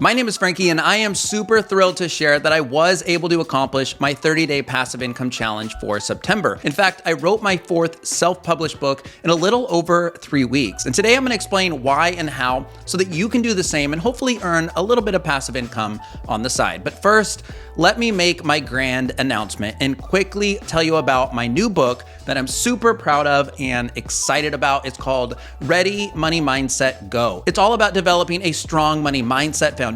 My name is Frankie, and I am super thrilled to share that I was able to accomplish my 30-day passive income challenge for September. In fact, I wrote my fourth self-published book in a little over 3 weeks. And today I'm going to explain why and how so that you can do the same and hopefully earn a little bit of passive income on the side. But first, let me make my grand announcement and quickly tell you about my new book that I'm super proud of and excited about. It's called Ready Money Mindset Go. It's all about developing a strong money mindset foundation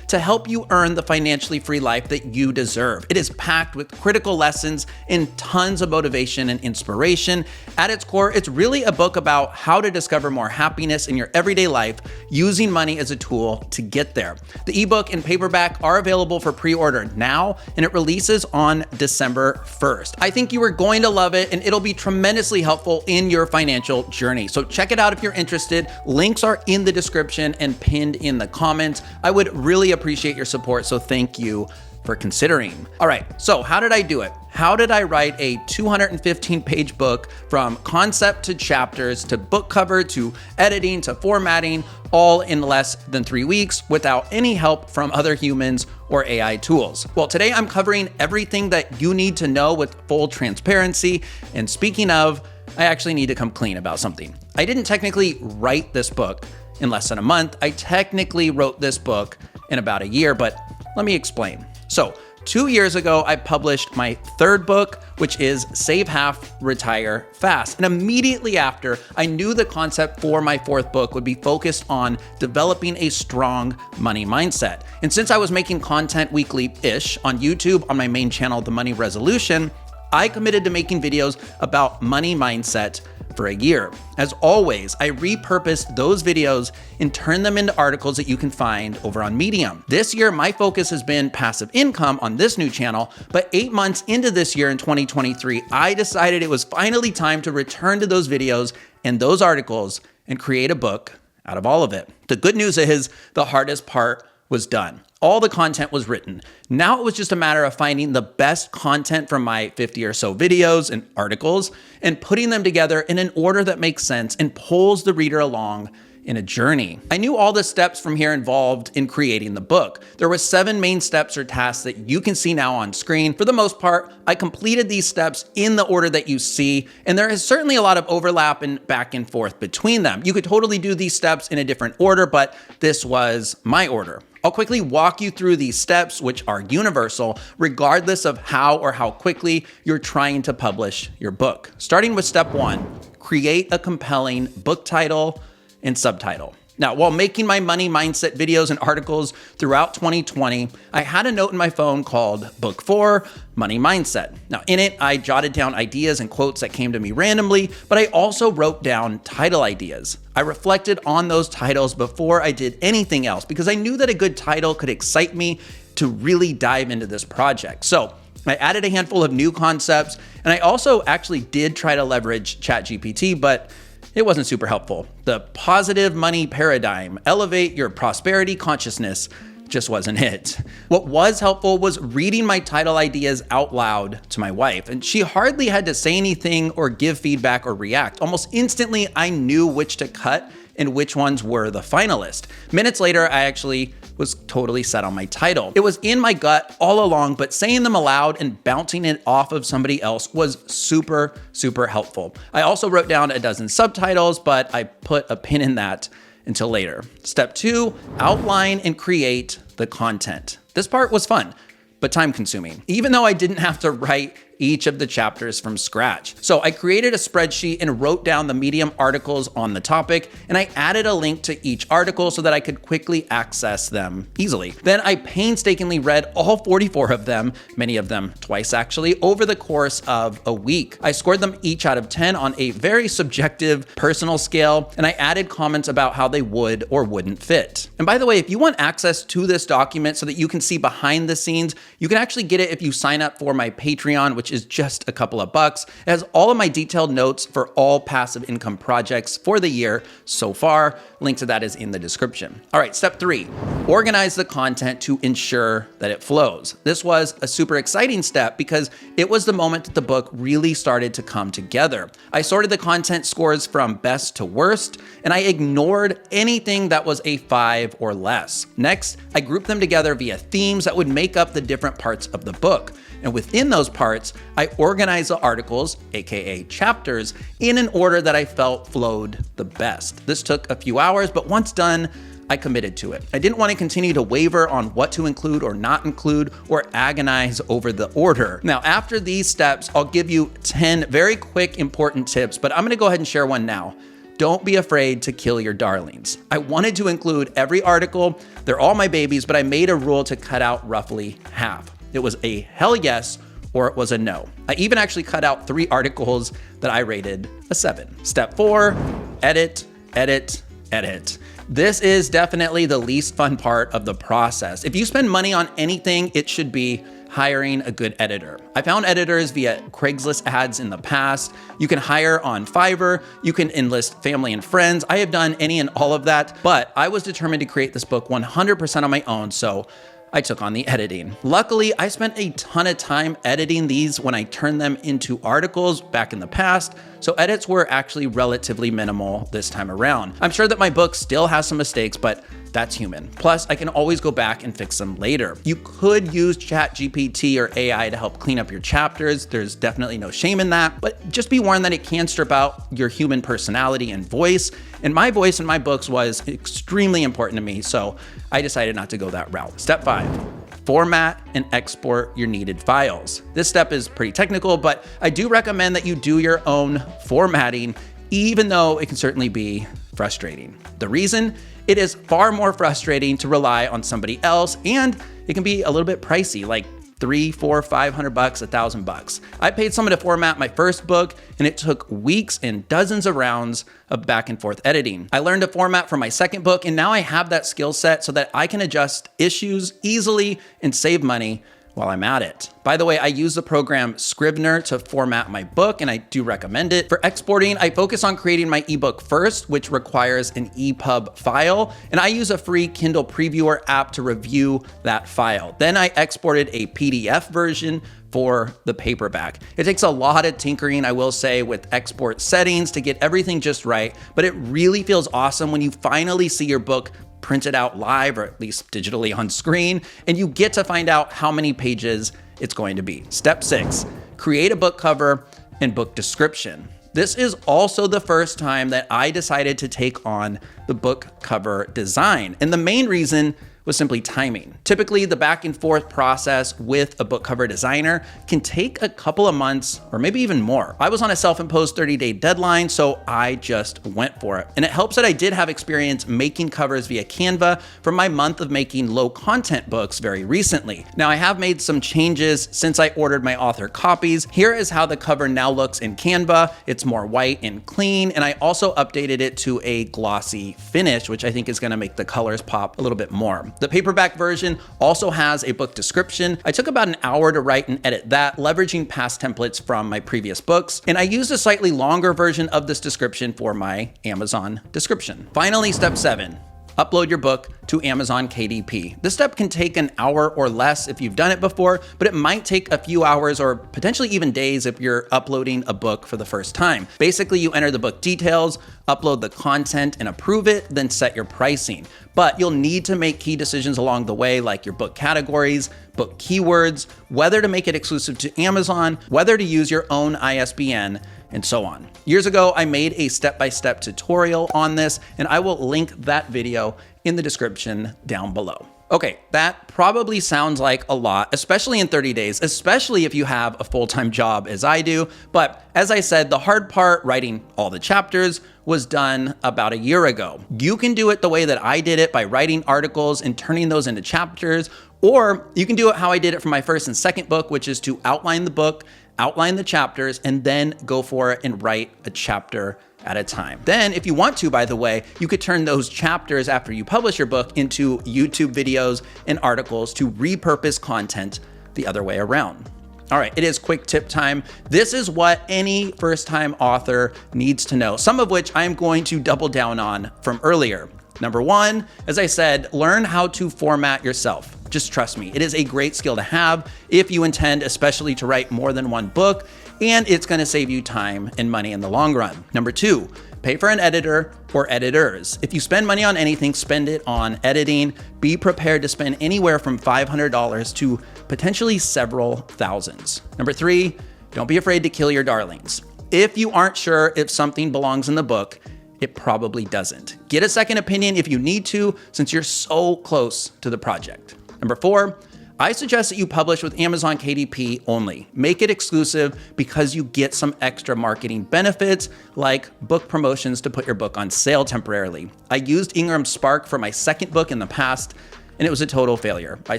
to help you earn the financially free life that you deserve. It is packed with critical lessons and tons of motivation and inspiration. At its core, it's really a book about how to discover more happiness in your everyday life using money as a tool to get there. The ebook and paperback are available for pre-order now, and it releases on December 1st. I think you are going to love it, and it'll be tremendously helpful in your financial journey. So check it out if you're interested. Links are in the description and pinned in the comments. I would really appreciate your support, so thank you for considering. All right, so how did I do it? How did I write a 215-page book from concept to chapters to book cover to editing to formatting, all in less than 3 weeks without any help from other humans or AI tools? Well, today I'm covering everything that you need to know with full transparency. And speaking of, I actually need to come clean about something. I didn't technically write this book in less than a month. I technically wrote this book in about a year, but let me explain. So 2 years ago, I published my third book, which is Save Half, Retire Fast. And immediately after, I knew the concept for my fourth book would be focused on developing a strong money mindset. And since I was making content weekly-ish on YouTube on my main channel, The Money Resolution, I committed to making videos about money mindset for a year. As always, I repurposed those videos and turned them into articles that you can find over on Medium. This year, my focus has been passive income on this new channel, but 8 months into this year in 2023, I decided it was finally time to return to those videos and those articles and create a book out of all of it. The good news is the hardest part was done. All the content was written. Now it was just a matter of finding the best content from my 50 or so videos and articles and putting them together in an order that makes sense and pulls the reader along in a journey. I knew all the steps from here involved in creating the book. There were 7 main steps or tasks that you can see now on screen. For the most part, I completed these steps in the order that you see, and there is certainly a lot of overlap and back and forth between them. You could totally do these steps in a different order, but this was my order. I'll quickly walk you through these steps, which are universal, regardless of how or how quickly you're trying to publish your book. Starting with step 1, create a compelling book title and subtitle. Now, while making my money mindset videos and articles throughout 2020, I had a note in my phone called Book 4, Money Mindset. Now, in it, I jotted down ideas and quotes that came to me randomly, but I also wrote down title ideas. I reflected on those titles before I did anything else because I knew that a good title could excite me to really dive into this project. So I added a handful of new concepts, and I also actually did try to leverage ChatGPT, but it wasn't super helpful. The positive money paradigm, elevate your prosperity consciousness, just wasn't it. What was helpful was reading my title ideas out loud to my wife, and she hardly had to say anything or give feedback or react. Almost instantly, I knew which to cut and which ones were the finalist. Minutes later, I actually was totally set on my title. It was in my gut all along, but saying them aloud and bouncing it off of somebody else was super, super helpful. I also wrote down a dozen subtitles, but I put a pin in that until later. Step 2, outline and create the content. This part was fun, but time consuming, even though I didn't have to write each of the chapters from scratch. So I created a spreadsheet and wrote down the Medium articles on the topic, and I added a link to each article so that I could quickly access them easily. Then I painstakingly read all 44 of them, many of them twice actually, over the course of a week. I scored them each out of 10 on a very subjective personal scale, and I added comments about how they would or wouldn't fit. And by the way, if you want access to this document so that you can see behind the scenes, you can actually get it if you sign up for my Patreon, which which is just a couple of bucks. It has all of my detailed notes for all passive income projects for the year so far. Link to that is in the description. All right, step 3, organize the content to ensure that it flows. This was a super exciting step because it was the moment that the book really started to come together. I sorted the content scores from best to worst, and I ignored anything that was a 5 or less. Next, I grouped them together via themes that would make up the different parts of the book. And within those parts, I organized the articles, aka chapters, in an order that I felt flowed the best. This took a few hours, but once done, I committed to it. I didn't want to continue to waver on what to include or not include or agonize over the order. Now, after these steps, I'll give you 10 very quick, important tips, but I'm gonna go ahead and share one now. Don't be afraid to kill your darlings. I wanted to include every article. They're all my babies, but I made a rule to cut out roughly half. It was a hell yes or it was a no. I even actually cut out 3 articles that I rated a 7. Step 4, edit, edit, edit. This is definitely the least fun part of the process. If you spend money on anything, it should be hiring a good editor. I found editors via Craigslist ads in the past. You can hire on Fiverr. You can enlist family and friends. I have done any and all of that, but I was determined to create this book 100% on my own, so I took on the editing. Luckily, I spent a ton of time editing these when I turned them into articles back in the past, so edits were actually relatively minimal this time around. I'm sure that my book still has some mistakes, but that's human. Plus, I can always go back and fix them later. You could use ChatGPT or AI to help clean up your chapters. There's definitely no shame in that, but just be warned that it can strip out your human personality and voice. And my voice in my books was extremely important to me, so I decided not to go that route. Step 5, format and export your needed files. This step is pretty technical, but I do recommend that you do your own formatting, even though it can certainly be frustrating. The reason? It is far more frustrating to rely on somebody else, and it can be a little bit pricey, like $300, $400, $500, $1,000. I paid someone to format my first book, and it took weeks and dozens of rounds of back and forth editing. I learned to format for my second book, and now I have that skill set so that I can adjust issues easily and save money while I'm at it. By the way, I use the program Scrivener to format my book, and I do recommend it. For exporting, I focus on creating my ebook first, which requires an EPUB file, and I use a free Kindle Previewer app to review that file. Then I exported a PDF version for the paperback. It takes a lot of tinkering, I will say, with export settings to get everything just right, but it really feels awesome when you finally see your book printed out live, or at least digitally on screen, and you get to find out how many pages it's going to be. Step 6, create a book cover and book description. This is also the first time that I decided to take on the book cover design, and the main reason was simply timing. Typically, the back and forth process with a book cover designer can take a couple of months or maybe even more. I was on a self-imposed 30-day deadline, so I just went for it. And it helps that I did have experience making covers via Canva from my month of making low content books very recently. Now, I have made some changes since I ordered my author copies. Here is how the cover now looks in Canva. It's more white and clean, and I also updated it to a glossy finish, which I think is gonna make the colors pop a little bit more. The paperback version also has a book description. I took about an hour to write and edit that, leveraging past templates from my previous books, and I used a slightly longer version of this description for my Amazon description. Finally, step 7. Upload your book to Amazon KDP. This step can take an hour or less if you've done it before, but it might take a few hours or potentially even days if you're uploading a book for the first time. Basically, you enter the book details, upload the content and approve it, then set your pricing. But you'll need to make key decisions along the way, like your book categories, book keywords, whether to make it exclusive to Amazon, whether to use your own ISBN, and so on. Years ago, I made a step-by-step tutorial on this, and I will link that video in the description down below. Okay, that probably sounds like a lot, especially in 30 days, especially if you have a full-time job as I do. But as I said, the hard part, writing all the chapters, was done about a year ago. You can do it the way that I did it by writing articles and turning those into chapters, or you can do it how I did it for my first and second book, which is to outline the book, outline the chapters, and then go for it and write a chapter at a time. Then, if you want to, by the way, you could turn those chapters after you publish your book into YouTube videos and articles to repurpose content the other way around. All right, it is quick tip time. This is what any first-time author needs to know, some of which I'm going to double down on from earlier. Number one, as I said, learn how to format yourself. Just trust me, it is a great skill to have if you intend especially to write more than one book, and it's gonna save you time and money in the long run. Number two, pay for an editor or editors. If you spend money on anything, spend it on editing. Be prepared to spend anywhere from $500 to potentially several thousands. Number three, don't be afraid to kill your darlings. If you aren't sure if something belongs in the book, it probably doesn't. Get a second opinion if you need to, since you're so close to the project. Number four, I suggest that you publish with Amazon KDP only. Make it exclusive because you get some extra marketing benefits like book promotions to put your book on sale temporarily. I used Ingram Spark for my second book in the past, and it was a total failure. I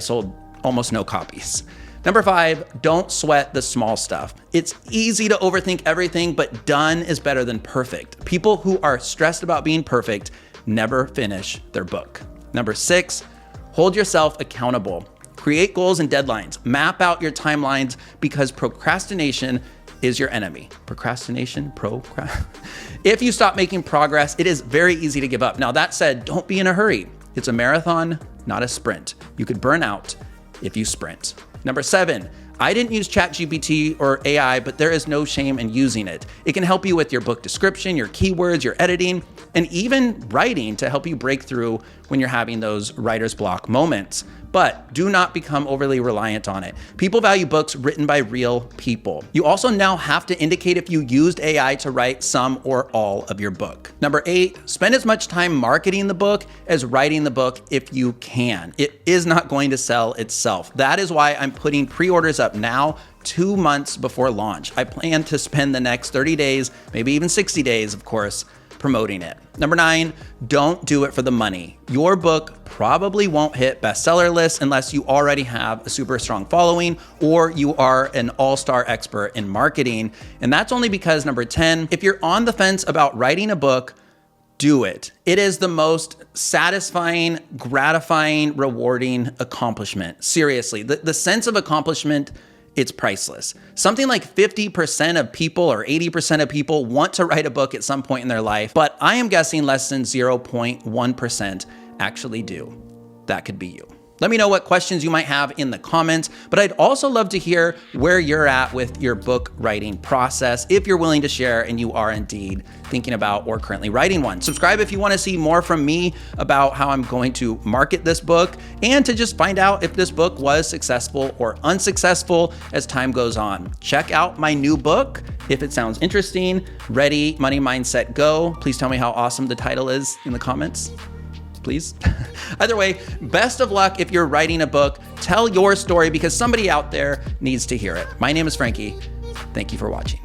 sold almost no copies. Number five, don't sweat the small stuff. It's easy to overthink everything, but done is better than perfect. People who are stressed about being perfect never finish their book. Number six, hold yourself accountable. Create goals and deadlines. Map out your timelines because procrastination is your enemy. If you stop making progress, it is very easy to give up. Now, that said, don't be in a hurry. It's a marathon, not a sprint. You could burn out if you sprint. Number seven, I didn't use ChatGPT or AI, but there is no shame in using it. It can help you with your book description, your keywords, your editing, and even writing to help you break through when you're having those writer's block moments. But do not become overly reliant on it. People value books written by real people. You also now have to indicate if you used AI to write some or all of your book. Number eight, spend as much time marketing the book as writing the book if you can. It is not going to sell itself. That is why I'm putting pre-orders up now, 2 months before launch. I plan to spend the next 30 days, maybe even 60 days, of course, promoting it. Number nine, don't do it for the money. Your book probably won't hit bestseller lists unless you already have a super strong following or you are an all-star expert in marketing. And that's only because, number 10, if you're on the fence about writing a book, do it. It is the most satisfying, gratifying, rewarding accomplishment. Seriously, the sense of accomplishment, it's priceless. Something like 50% of people or 80% of people want to write a book at some point in their life, but I am guessing less than 0.1% actually do. That could be you. Let me know what questions you might have in the comments, but I'd also love to hear where you're at with your book writing process, if you're willing to share and you are indeed thinking about or currently writing one. Subscribe if you want to see more from me about how I'm going to market this book and to just find out if this book was successful or unsuccessful as time goes on. Check out my new book if it sounds interesting. Ready, Money, Mindset, Go. Please tell me how awesome the title is in the comments. Please. Either way, best of luck if you're writing a book. Tell your story because somebody out there needs to hear it. My name is Frankie. Thank you for watching.